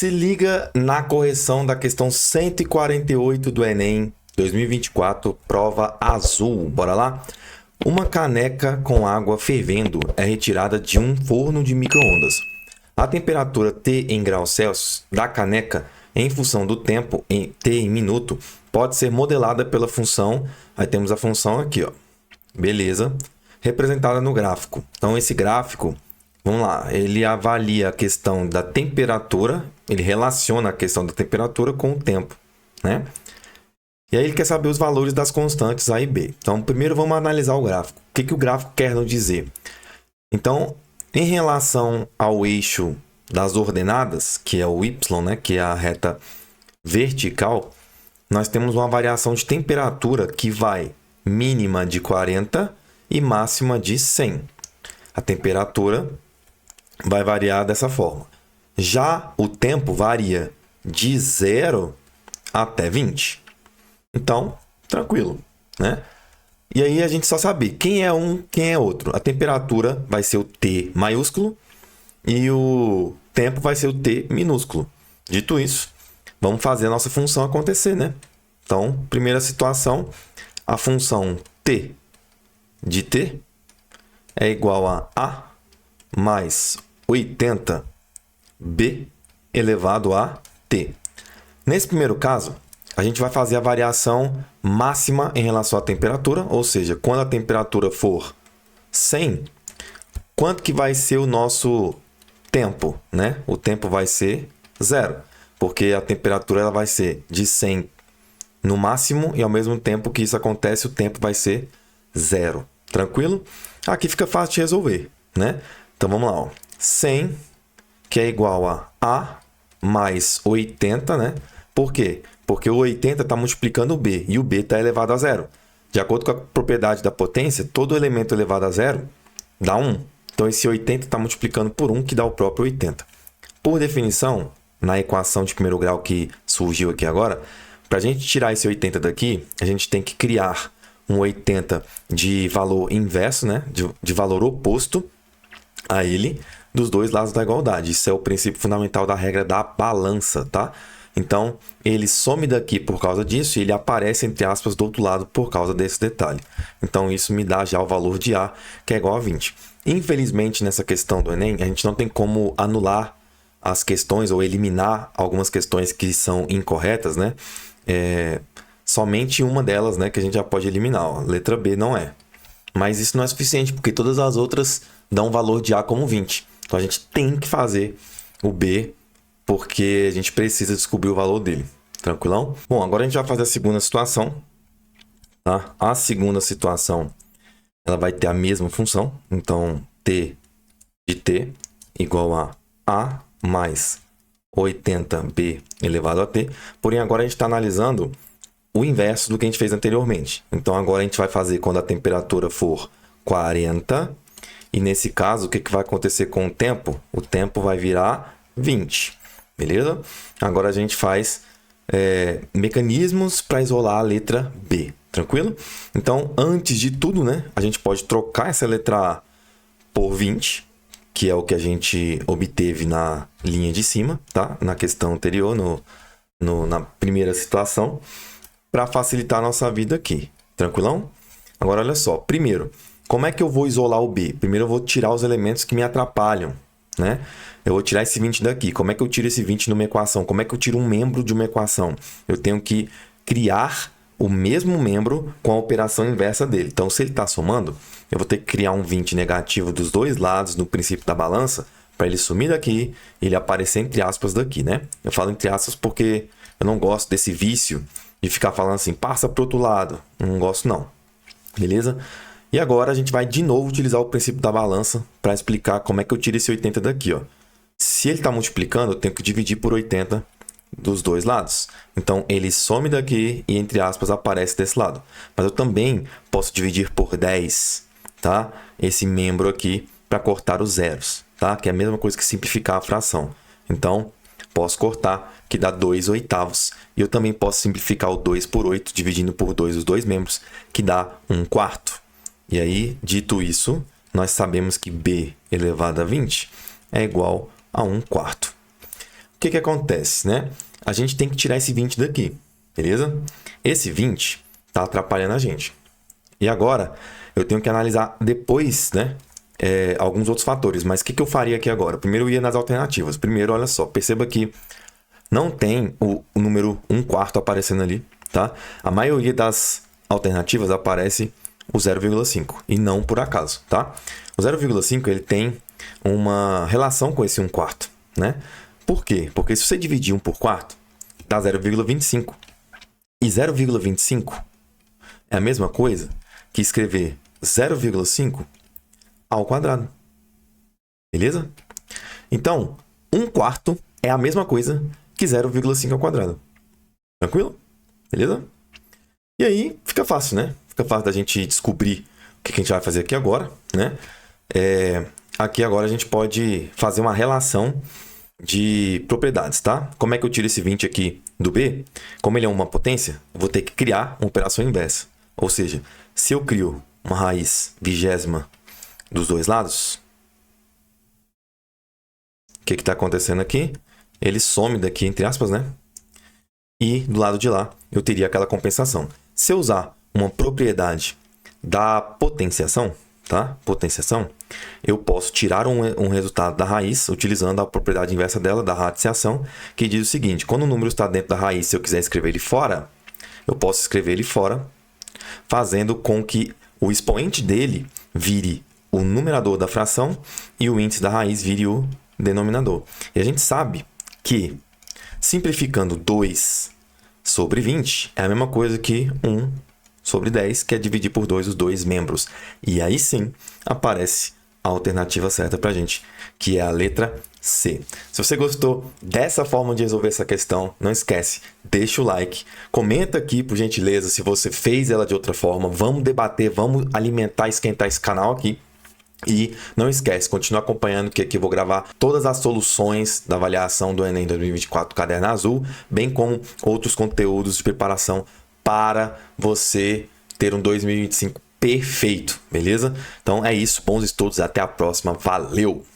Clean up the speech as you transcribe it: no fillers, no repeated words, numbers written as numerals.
Se liga na correção da questão 148 do Enem 2024, prova azul. Bora lá? Uma caneca com água fervendo é retirada de um forno de micro-ondas. A temperatura T em graus Celsius da caneca, em função do tempo em T em minuto, pode ser modelada pela função. Aí temos a função aqui, ó. Beleza? Representada no gráfico. Então, esse gráfico, vamos lá, ele avalia a questão da temperatura, ele relaciona a questão da temperatura com o tempo, né? E aí ele quer saber os valores das constantes A e B. Então, primeiro vamos analisar o gráfico. O que o gráfico quer nos dizer? Então, em relação ao eixo das ordenadas, que é o Y, né, que é a reta vertical, nós temos uma variação de temperatura que vai mínima de 40 e máxima de 100. A temperatura vai variar dessa forma. Já o tempo varia de 0 até 20. Então, tranquilo, né? E aí a gente só sabe quem é um, quem é outro. A temperatura vai ser o T maiúsculo e o tempo vai ser o T minúsculo. Dito isso, vamos fazer a nossa função acontecer, né? Então, primeira situação, a função T de T é igual a mais 80B elevado a T. Nesse primeiro caso, a gente vai fazer a variação máxima em relação à temperatura, ou seja, quando a temperatura for 100, quanto que vai ser o nosso tempo, né? O tempo vai ser 0, porque a temperatura ela vai ser de 100 no máximo e ao mesmo tempo que isso acontece, o tempo vai ser 0. Tranquilo? Aqui fica fácil de resolver, né? Então vamos lá, ó. 100, que é igual a mais 80, né? Por quê? Porque o 80 está multiplicando o B e o B está elevado a 0. De acordo com a propriedade da potência, todo elemento elevado a 0 dá 1. Então, esse 80 está multiplicando por 1, que dá o próprio 80. Por definição, na equação de primeiro grau que surgiu aqui agora, para a gente tirar esse 80 daqui, a gente tem que criar um 80 de valor inverso, né? de valor oposto a ele, dos dois lados da igualdade. Isso é o princípio fundamental da regra da balança, tá? Então, ele some daqui por causa disso e ele aparece, entre aspas, do outro lado por causa desse detalhe. Então, isso me dá já o valor de A, que é igual a 20. Infelizmente, nessa questão do Enem, a gente não tem como anular as questões ou eliminar algumas questões que são incorretas, né? Somente uma delas, né, que a gente já pode eliminar. Ó. Letra B não é. Mas isso não é suficiente, porque todas as outras dão valor de A como 20. Então, a gente tem que fazer o B, porque a gente precisa descobrir o valor dele. Tranquilão? Bom, agora a gente vai fazer a segunda situação. Tá? A segunda situação, ela vai ter a mesma função. Então, T de T igual a mais 80B elevado a T. Porém, agora a gente está analisando o inverso do que a gente fez anteriormente. Então, agora a gente vai fazer quando a temperatura for 40. E nesse caso, o que vai acontecer com o tempo? O tempo vai virar 20. Beleza? Agora a gente faz mecanismos para isolar a letra B. Tranquilo? Então, antes de tudo, né, a gente pode trocar essa letra A por 20, que é o que a gente obteve na linha de cima, tá? Na questão anterior, na primeira situação, para facilitar a nossa vida aqui. Tranquilão? Agora, olha só. Primeiro, como é que eu vou isolar o B? Primeiro, eu vou tirar os elementos que me atrapalham, né? Eu vou tirar esse 20 daqui. Como é que eu tiro esse 20 numa equação? Como é que eu tiro um membro de uma equação? Eu tenho que criar o mesmo membro com a operação inversa dele. Então, se ele está somando, eu vou ter que criar um 20 negativo dos dois lados no princípio da balança para ele sumir daqui e ele aparecer entre aspas daqui, né? Eu falo entre aspas porque eu não gosto desse vício de ficar falando assim, passa para o outro lado. Eu não gosto não. Beleza? E agora a gente vai de novo utilizar o princípio da balança para explicar como é que eu tiro esse 80 daqui, ó. Se ele está multiplicando, eu tenho que dividir por 80 dos dois lados. Então, ele some daqui e, entre aspas, aparece desse lado. Mas eu também posso dividir por 10, tá? Esse membro aqui para cortar os zeros, tá? Que é a mesma coisa que simplificar a fração. Então, posso cortar, que dá 2 oitavos. E eu também posso simplificar o 2 por 8, dividindo por 2 os dois membros, que dá 1 quarto. E aí, dito isso, nós sabemos que B elevado a 20 é igual a 1 quarto. O que acontece, né? A gente tem que tirar esse 20 daqui, beleza? Esse 20 tá atrapalhando a gente. E agora, eu tenho que analisar depois, né? Alguns outros fatores. Mas o que eu faria aqui agora? Primeiro eu ia nas alternativas. Primeiro, olha só, perceba que não tem o número 1/4 aparecendo ali, tá? A maioria das alternativas aparece o 0,5 e não por acaso, tá? O 0,5 ele tem uma relação com esse 1/4, né? Por quê? Porque se você dividir 1 por quarto, dá 0,25. E 0,25 é a mesma coisa que escrever 0,5 ao quadrado. Beleza? Então, 1/4 é a mesma coisa que 0,5 ao quadrado. Tranquilo? Beleza? E aí, fica fácil, né? Fica fácil da gente descobrir o que a gente vai fazer aqui agora, né? Aqui agora a gente pode fazer uma relação de propriedades, tá? Como é que eu tiro esse 20 aqui do B? Como ele é uma potência, eu vou ter que criar uma operação inversa. Ou seja, se eu crio uma raiz vigésima dos dois lados, o que está acontecendo aqui? Ele some daqui, entre aspas, né? E do lado de lá, eu teria aquela compensação. Se eu usar uma propriedade da potenciação, tá? Potenciação, eu posso tirar um resultado da raiz utilizando a propriedade inversa dela, da radiciação, que diz o seguinte: quando o número está dentro da raiz, se eu quiser escrever ele fora, eu posso escrever ele fora, fazendo com que o expoente dele vire o numerador da fração e o índice da raiz vire o denominador. E a gente sabe que, simplificando 2 sobre 20, é a mesma coisa que 1 sobre 10, que é dividir por 2 os dois membros. E aí sim aparece a alternativa certa para a gente, que é a letra C. Se você gostou dessa forma de resolver essa questão, não esquece, deixa o like, comenta aqui, por gentileza, se você fez ela de outra forma. Vamos debater, vamos alimentar, esquentar esse canal aqui. E não esquece, continua acompanhando que aqui eu vou gravar todas as soluções da avaliação do Enem 2024 Caderno Azul, bem como outros conteúdos de preparação para você ter um 2025 perfeito, beleza? Então é isso, bons estudos, até a próxima, valeu!